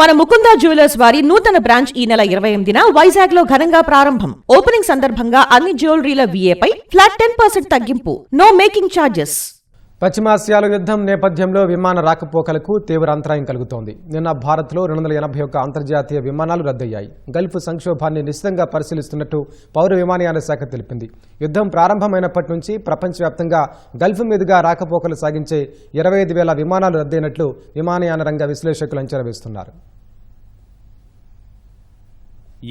మన ముకుందా జ్యువెలర్స్ వారి నూతన బ్రాంచ్ ఈ నెల 28న వైజాగ్ లో ఘనంగా ప్రారంభం. ఓపెనింగ్ సందర్భంగా అన్ని జ్యువెలరీల VAపై ఫ్లాట్ 10% తగ్గింపు. No making charges. పశ్చిమాసియాలో యుద్ధం నేపథ్యంలో విమాన రాకపోకలకు తీవ్ర అంతరాయం కలుగుతోంది. నిన్న భారత్లో 281 అంతర్జాతీయ విమానాలు రద్దయ్యాయి. గల్ఫ్ సంక్షోభాన్ని నిశితంగా పరిశీలిస్తున్నట్టు పౌర విమానయాన శాఖ తెలిపింది. యుద్ధం ప్రారంభమైనప్పటి నుంచి ప్రపంచవ్యాప్తంగా గల్ఫ్ మీదుగా రాకపోకలు సాగించే 25,000 విమానాలు రద్దయినట్లు విమానయాన రంగ విశ్లేషకులు అంచనా వేస్తున్నారు.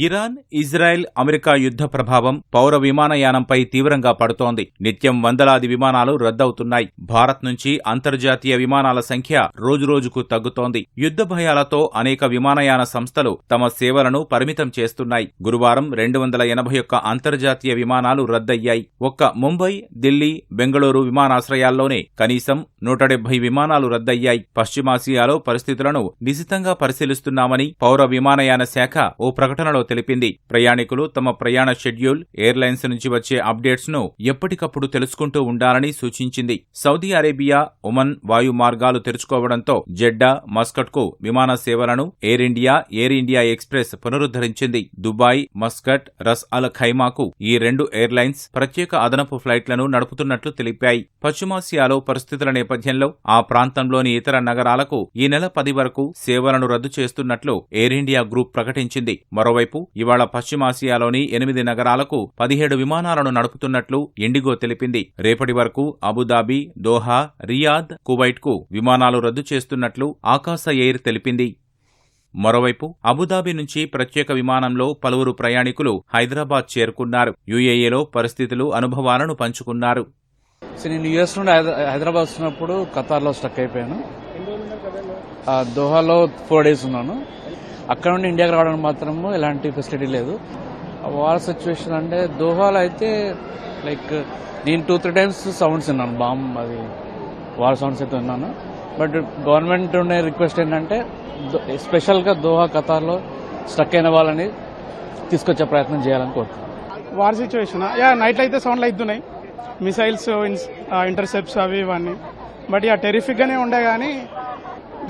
ఇరాన్, ఇజ్రాయెల్, అమెరికా యుద్ధ ప్రభావం పౌర విమానయానంపై తీవ్రంగా పడుతోంది. నిత్యం వందలాది విమానాలు రద్దవుతున్నాయి. భారత్ నుంచి అంతర్జాతీయ విమానాల సంఖ్య రోజురోజుకు తగ్గుతోంది. యుద్ధ భయాలతో అనేక విమానయాన సంస్థలు తమ సేవలను పరిమితం చేస్తున్నాయి. గురువారం 281 అంతర్జాతీయ విమానాలు రద్దయ్యాయి. ఒక్క ముంబై, ఢిల్లీ, బెంగళూరు విమానాశ్రయాల్లోనే కనీసం 170 విమానాలు రద్దయ్యాయి. పశ్చిమాసియాలో పరిస్థితులను నిశితంగా పరిశీలిస్తున్నామని పౌర విమానయాన శాఖ ఓ ప్రకటనలో తెలిపింది. ప్రయాణికులు తమ ప్రయాణ షెడ్యూల్, ఎయిర్లైన్స్ నుంచి వచ్చే అప్డేట్స్ ను ఎప్పటికప్పుడు తెలుసుకుంటూ ఉండాలని సూచించింది. సౌదీ అరేబియా, ఒమన్ వాయు మార్గాలు తెరుచుకోవడంతో జెడ్డా, మస్కట్ కు విమాన సేవలను ఎయిర్ ఇండియా ఎక్స్ప్రెస్ పునరుద్ధరించింది. దుబాయ్, మస్కట్, రస్ అల్ ఖైమాకు ఈ 2 ఎయిర్లైన్స్ ప్రత్యేక అదనపు ఫ్లైట్లను నడుపుతున్నట్లు తెలిపాయి. పశ్చిమాసియాలో పరిస్థితుల నేపథ్యంలో ఆ ప్రాంతంలోని ఇతర నగరాలకు ఈ నెల 10 వరకు సేవలను రద్దు చేస్తున్నట్లు ఎయిర్ ఇండియా గ్రూప్ ప్రకటించింది. మరోవైపు ఇవాళ పశ్చిమాసియాలోని 8 నగరాలకు 17 విమానాలను నడుపుతున్నట్లు ఇండిగో తెలిపింది. రేపటి వరకు అబుదాబి, దోహా, రియాద్, కువైట్ కు విమానాలు రద్దు చేస్తున్నట్లు ఆకాశ ఎయిర్ తెలిపింది. మరోవైపు అబుదాబి నుంచి ప్రత్యేక విమానంలో పలువురు ప్రయాణికులు హైదరాబాద్ చేరుకున్నారు. UAEలో పరిస్థితులు, అనుభవాలను పంచుకున్నారు. నేను US నుండి హైదరాబాద్ వస్తున్నప్పుడు ఖతార్లో స్టక్ అయిపోయాను. దోహాలో 4 days ఉన్నాను. అక్కడ నుండి ఇండియాకి రావడానికి మాత్రము ఎలాంటి ఫెసిలిటీ లేదు. వార్ సిచ్యువేషన్ అంటే దోహాలో అయితే లైక్ నేను 2-3 times సౌండ్స్ విన్నాను, బాంబ్ అది వార్ సౌండ్స్ అయితే విన్నాను. బట్ గవర్నమెంట్ ఉండే రిక్వెస్ట్ ఏంటంటే స్పెషల్గా దోహా, ఖతార్లో స్టక్ అయిన వాళ్ళని తీసుకొచ్చే ప్రయత్నం చేయాలని కోరుతున్నాను. వార్ సిచ్యువేషన్ నైట్లో అయితే సౌండ్లు అవుతున్నాయి, మిసైల్స్, ఇంటర్సెప్ట్స్ అవి ఇవన్నీ. బట్ టెరిఫిక్ గానే ఉండే కానీ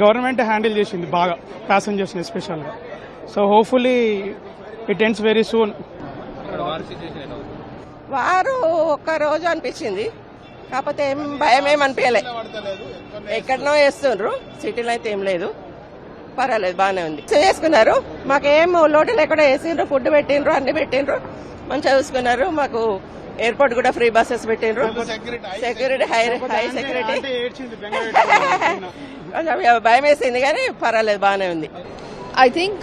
గవర్నమెంట్ హ్యాండిల్ చేసింది బాగా ప్యాసింజర్స్ ఎస్పెషల్గా. So hopefully it ends very soon. వారు ఒక్క రోజు అనిపించింది, కాకపోతే ఏం భయం ఏమనిపించలే. ఎక్కడనో వేస్తుండ్రు, సిటీలో అయితే ఏం లేదు, పర్వాలేదు, బాగానే ఉంది. చేసుకున్నారు, మాకేం లోటు లేకుండా వేసిండ్రు, ఫుడ్ పెట్టిండ్రు, అన్ని పెట్టిండ్రు, మంచిగా చూసుకున్నారు. మాకు ఎయిర్పోర్ట్ కూడా ఫ్రీ బస్సెస్ పెట్టిండ్రు, సెక్యూరిటీ హై సెక్యూరిటీ. భయం వేసింది కానీ పర్వాలేదు, బాగానే ఉంది. I think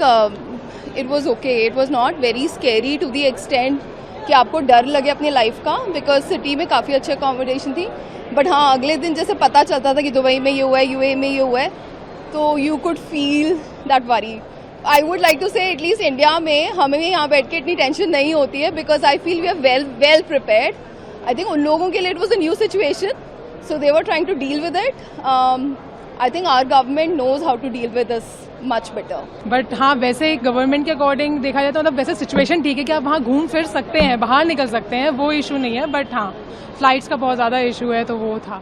it was okay. It was not very scary to the extent कि आपको डर लगे अपनी लाइफ का, बिकॉज सिटी में काफ़ी अच्छी अकोमोडेशन थी. बट हाँ, अगले दिन जैसे पता चलता था कि दुबई में ये हुआ है, UAE में ये हुआ है, तो you could feel that worry. I would like to say at least India में हमें यहाँ बैठ के इतनी टेंशन नहीं होती है, because I feel we are well prepared. I think उन लोगों के लिए it was a new situation, so they were trying to deal with it. I think our government knows how to deal with this much better. But हाँ, वैसे government के according देखा जाए तो मतलब वैसे सिचुएशन ठीक है कि आप वहाँ घूम फिर सकते हैं, बाहर निकल सकते हैं, वो इशू नहीं है. बट हाँ, फ्लाइट्स का बहुत ज़्यादा इशू है, तो वो था.